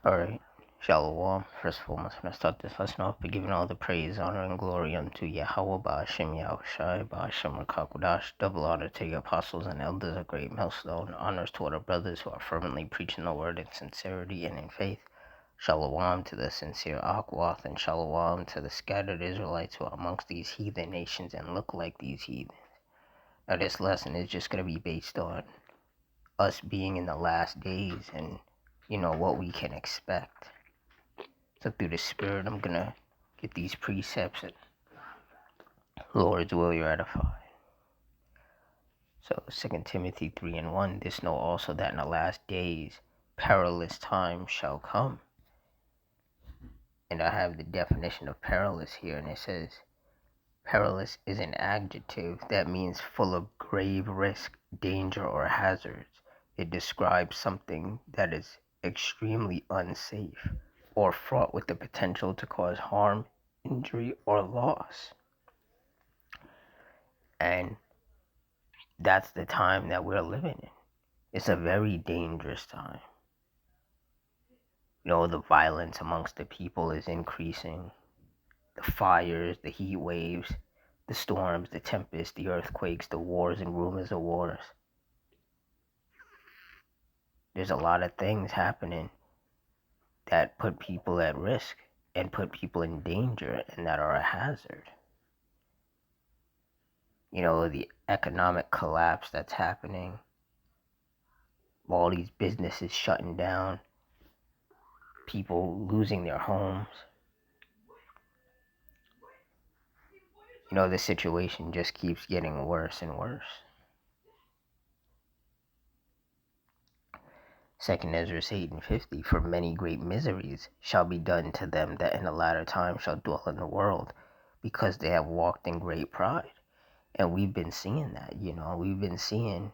Alright, Shalom. First of all, I'm going to start this lesson off by giving all the praise, honor, and glory unto Yahweh, Ba'ashem Yahushai, Ba'ashem Rakakudash. Double honor to the apostles and elders, a great millstone. Honors to all the brothers who are fervently preaching the word in sincerity and in faith. Shalom to the sincere Akwath, and Shalom to the scattered Israelites who are amongst these heathen nations and look like these heathens. Now, this lesson is just going to be based on us being in the last days and what we can expect. So through the Spirit, I'm going to get these precepts and Lord's will you're edified. So 2 Timothy 3:1, this know also that in the last days perilous times shall come. And I have the definition of perilous here, and it says, perilous is an adjective that means full of grave risk, danger, or hazards. It describes something that is extremely unsafe or fraught with the potential to cause harm, injury, or loss. And that's the time that we're living in. It's a very dangerous time. The violence amongst the people is increasing. The fires, the heat waves, the storms, the tempests, the earthquakes, the wars and rumors of wars. There's a lot of things happening that put people at risk and put people in danger and that are a hazard. The economic collapse that's happening, all these businesses shutting down, people losing their homes. The situation just keeps getting worse and worse. 2 Ezra 8:50, for many great miseries shall be done to them that in the latter time shall dwell in the world, because they have walked in great pride. And we've been seeing that, we've been seeing,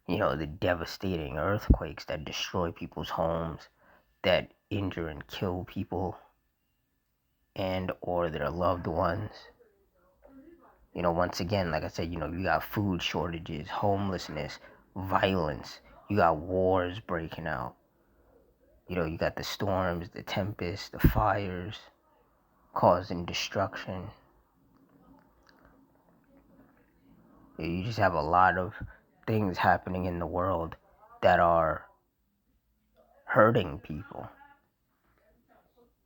the devastating earthquakes that destroy people's homes, that injure and kill people and or their loved ones. Once again, like I said, you got food shortages, homelessness, violence. You got wars breaking out. You got the storms, the tempests, the fires causing destruction. You just have a lot of things happening in the world that are hurting people,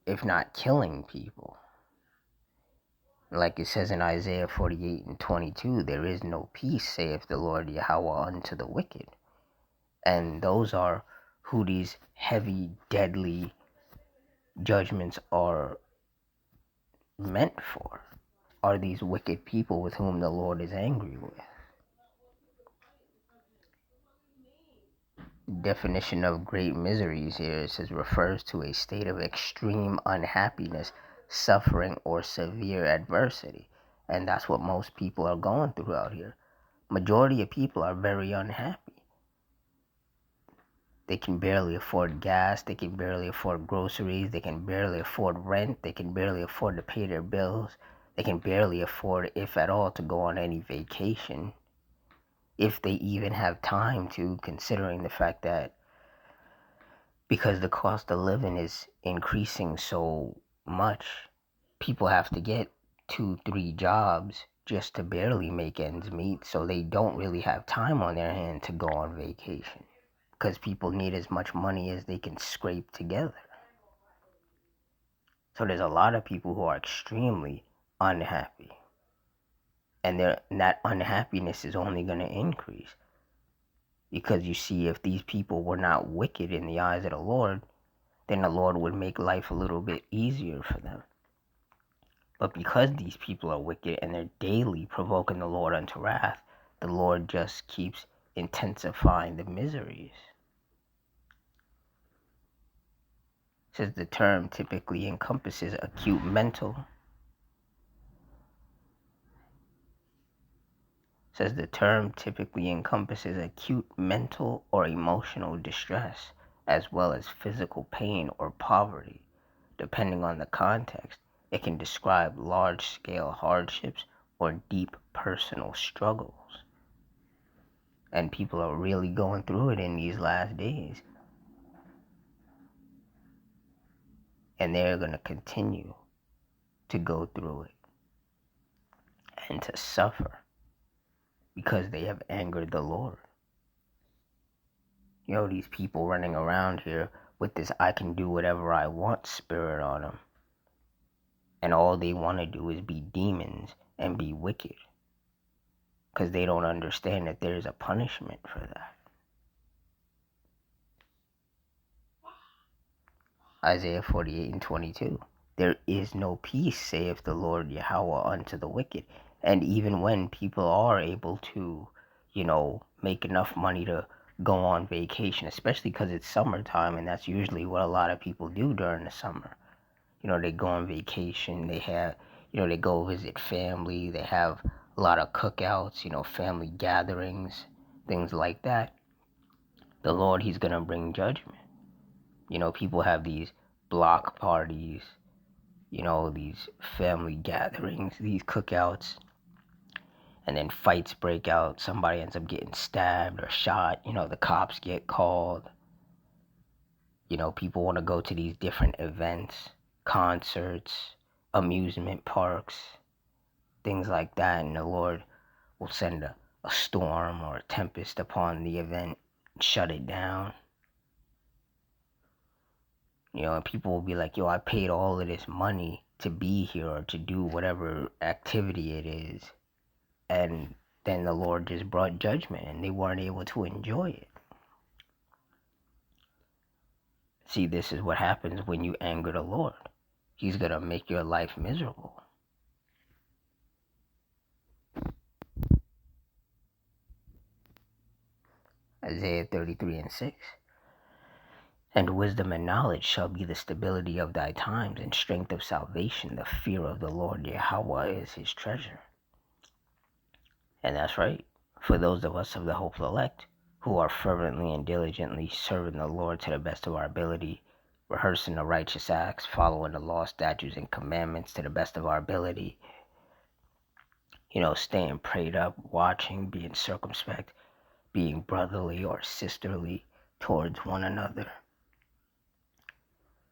if not killing people. Like it says in Isaiah 48:22, there is no peace, saith the Lord Yahweh, unto the wicked. And those are who these heavy, deadly judgments are meant for, are these wicked people with whom the Lord is angry with. Definition of great miseries here, it says, refers to a state of extreme unhappiness, suffering, or severe adversity. And that's what most people are going through out here. Majority of people are very unhappy. They can barely afford gas, they can barely afford groceries, they can barely afford rent, they can barely afford to pay their bills, they can barely afford, if at all, to go on any vacation, if they even have time to, considering the fact that because the cost of living is increasing so much, people have to get 2-3 jobs just to barely make ends meet, so they don't really have time on their hand to go on vacation, because people need as much money as they can scrape together. So there's a lot of people who are extremely unhappy, and that unhappiness is only going to increase. Because you see, if these people were not wicked in the eyes of the Lord, then the Lord would make life a little bit easier for them. But because these people are wicked and they're daily provoking the Lord unto wrath, the Lord just keeps intensifying the miseries. It says the term typically encompasses acute mental. Says the term typically encompasses acute mental or emotional distress, as well as physical pain or poverty. Depending on the context, it can describe large-scale hardships or deep personal struggles. And people are really going through it in these last days. And they're going to continue to go through it and to suffer because they have angered the Lord. These people running around here with this I can do whatever I want spirit on them. And all they want to do is be demons and be wicked. Because they don't understand that there's a punishment for that. Isaiah 48:22. There is no peace, saith the Lord Yahweh, unto the wicked. And even when people are able to, make enough money to go on vacation, especially because it's summertime, and that's usually what a lot of people do during the summer. They go on vacation, they have, they go visit family, they have a lot of cookouts, family gatherings, things like that. The Lord, he's going to bring judgment. People have these block parties, these family gatherings, these cookouts, and then fights break out. Somebody ends up getting stabbed or shot. The cops get called. People want to go to these different events, concerts, amusement parks, things like that, and the Lord will send a storm or a tempest upon the event and shut it down. And people will be like, yo, I paid all of this money to be here or to do whatever activity it is. And then the Lord just brought judgment and they weren't able to enjoy it. See, this is what happens when you anger the Lord. He's going to make your life miserable. Isaiah 33:6. And wisdom and knowledge shall be the stability of thy times, and strength of salvation. The fear of the Lord Yahweh is his treasure. And that's right. For those of us of the hopeful elect who are fervently and diligently serving the Lord to the best of our ability, rehearsing the righteous acts, following the law, statutes, and commandments to the best of our ability, staying prayed up, watching, being circumspect, being brotherly or sisterly towards one another.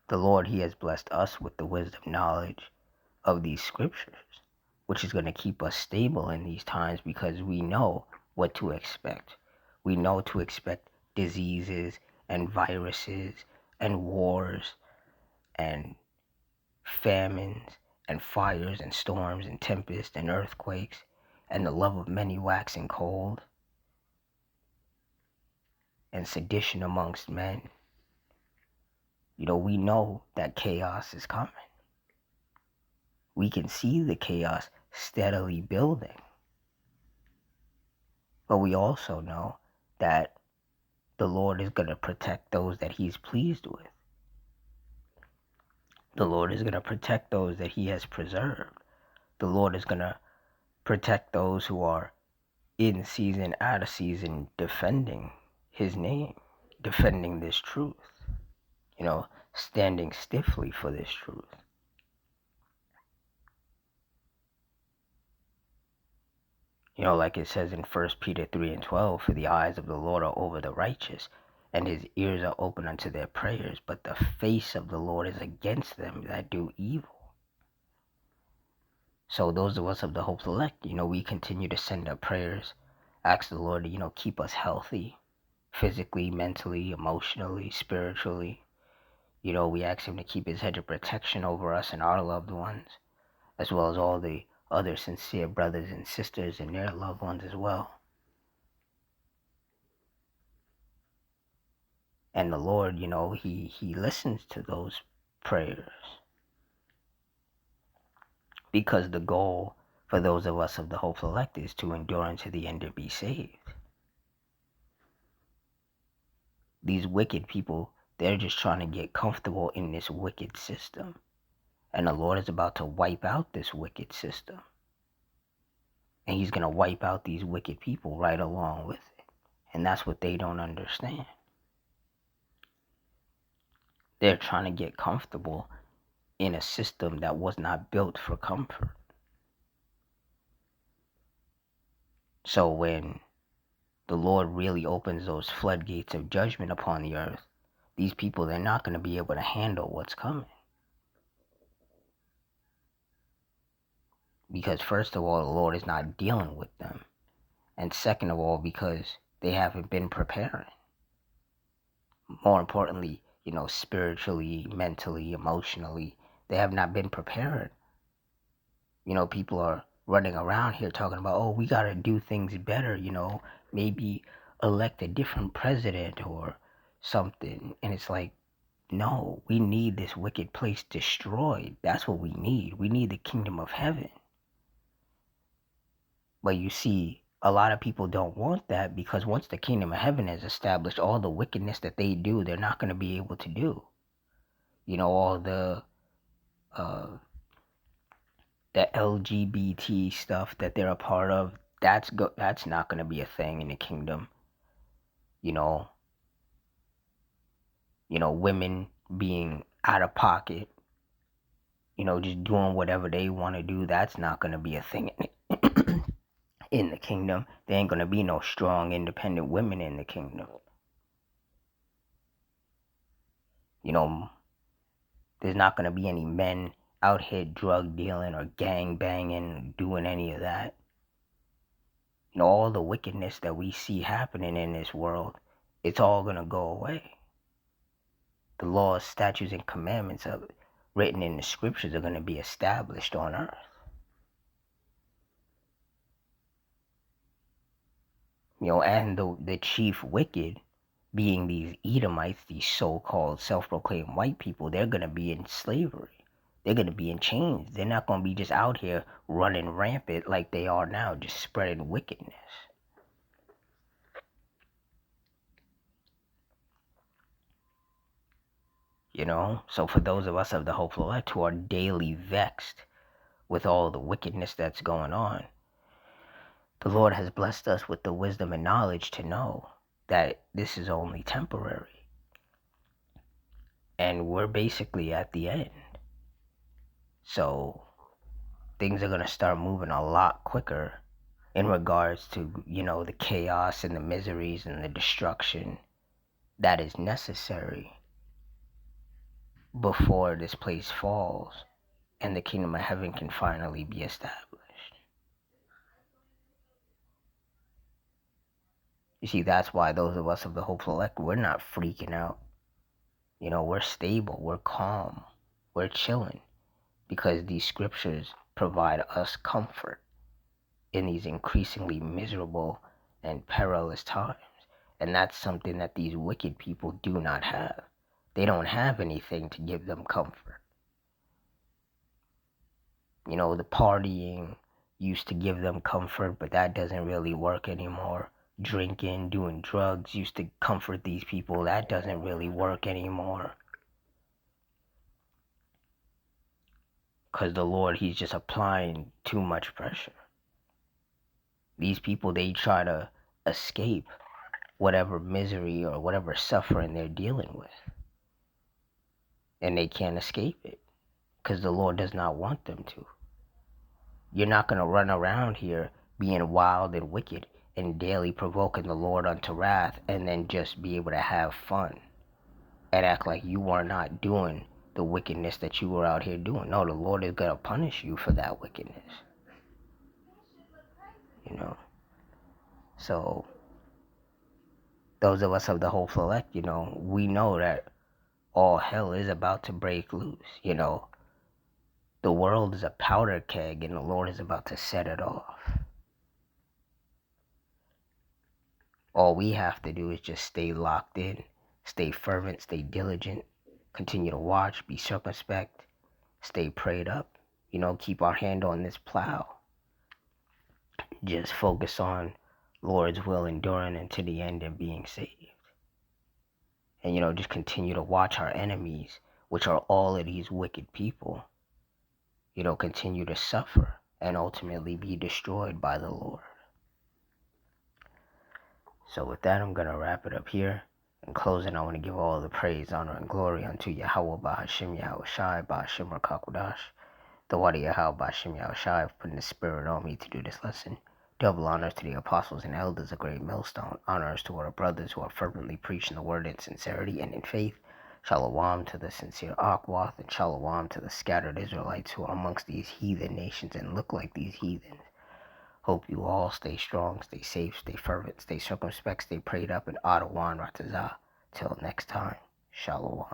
The Lord, he has blessed us with the wisdom knowledge of these scriptures, which is going to keep us stable in these times because we know what to expect. We know to expect diseases and viruses and wars and famines and fires and storms and tempests and earthquakes and the love of many waxing cold and sedition amongst men. We know that chaos is coming. We can see the chaos steadily building. But we also know that the Lord is going to protect those that he's pleased with. The Lord is going to protect those that he has preserved. The Lord is going to protect those who are in season, out of season, defending his name, defending this truth, standing stiffly for this truth. Like it says in 1 Peter 3:12, for the eyes of the Lord are over the righteous, and his ears are open unto their prayers, but the face of the Lord is against them that do evil. So those of us of the hopeful elect, we continue to send up prayers, ask the Lord to, keep us healthy, physically, mentally, emotionally, spiritually. We ask him to keep his hedge of protection over us and our loved ones, as well as all the other sincere brothers and sisters and their loved ones as well. And the Lord, he listens to those prayers. Because the goal for those of us of the hopeful elect is to endure unto the end to be saved. These wicked people, they're just trying to get comfortable in this wicked system. And the Lord is about to wipe out this wicked system. And he's going to wipe out these wicked people right along with it. And that's what they don't understand. They're trying to get comfortable in a system that was not built for comfort. So when the Lord really opens those floodgates of judgment upon the earth, these people, they're not going to be able to handle what's coming. Because first of all, the Lord is not dealing with them. And second of all, because they haven't been preparing. More importantly, spiritually, mentally, emotionally, they have not been prepared. People are running around here talking about, oh, we got to do things better, maybe elect a different president or something. And it's like, no, we need this wicked place destroyed. That's what we need. We need the kingdom of heaven. But you see, a lot of people don't want that, because once the kingdom of heaven is established, all the wickedness that they do, they're not going to be able to do. All uh, the LGBT stuff that they're a part of, that's not going to be a thing in the kingdom. You know, women being out of pocket, just doing whatever they want to do, that's not going to be a thing in the kingdom. There ain't going to be no strong, independent women in the kingdom. There's not going to be any men out here drug dealing or gang banging, doing any of that. All the wickedness that we see happening in this world, it's all going to go away. The laws, statutes, and commandments written in the scriptures are going to be established on earth. And the chief wicked, being these Edomites, these so-called self-proclaimed white people, they're going to be in slavery. They're going to be in chains. They're not going to be just out here running rampant like they are now, just spreading wickedness. So for those of us of the hopeful elect who are daily vexed with all the wickedness that's going on, the Lord has blessed us with the wisdom and knowledge to know that this is only temporary. And we're basically at the end. So things are going to start moving a lot quicker in regards to, the chaos and the miseries and the destruction that is necessary before this place falls and the kingdom of heaven can finally be established. You see, that's why those of us of the hopeful elect, we're not freaking out. We're stable, we're calm, we're chilling, because these scriptures provide us comfort in these increasingly miserable and perilous times. And that's something that these wicked people do not have. They don't have anything to give them comfort. The partying used to give them comfort, but that doesn't really work anymore. Drinking, doing drugs used to comfort these people. That doesn't really work anymore. Because the Lord, he's just applying too much pressure. These people, they try to escape whatever misery or whatever suffering they're dealing with. And they can't escape it, because the Lord does not want them to. You're not going to run around here being wild and wicked and daily provoking the Lord unto wrath and then just be able to have fun and act like you are not doing the wickedness that you were out here doing. No, the Lord is going to punish you for that wickedness. So those of us of the hopeful elect, we know that all hell is about to break loose. The world is a powder keg and the Lord is about to set it off. All we have to do is just stay locked in, stay fervent, stay diligent, continue to watch, be circumspect, stay prayed up, keep our hand on this plow. Just focus on Lord's will, enduring unto the end and being saved. And, just continue to watch our enemies, which are all of these wicked people, continue to suffer and ultimately be destroyed by the Lord. So with that, I'm going to wrap it up here. In closing, I want to give all the praise, honor, and glory unto Yahweh Bahashim Yahushai Bahashim Rakakudash, the Wadi Yahweh Bahashim Yahushai, for putting the spirit on me to do this lesson. Double honors to the apostles and elders, a great millstone. Honors to our brothers who are fervently preaching the word in sincerity and in faith. Shalom to the sincere Akwath, and shalom to the scattered Israelites who are amongst these heathen nations and look like these heathens. Hope you all stay strong, stay safe, stay fervent, stay circumspect, stay prayed up, and Adawan Ratazah. Till next time, shalom.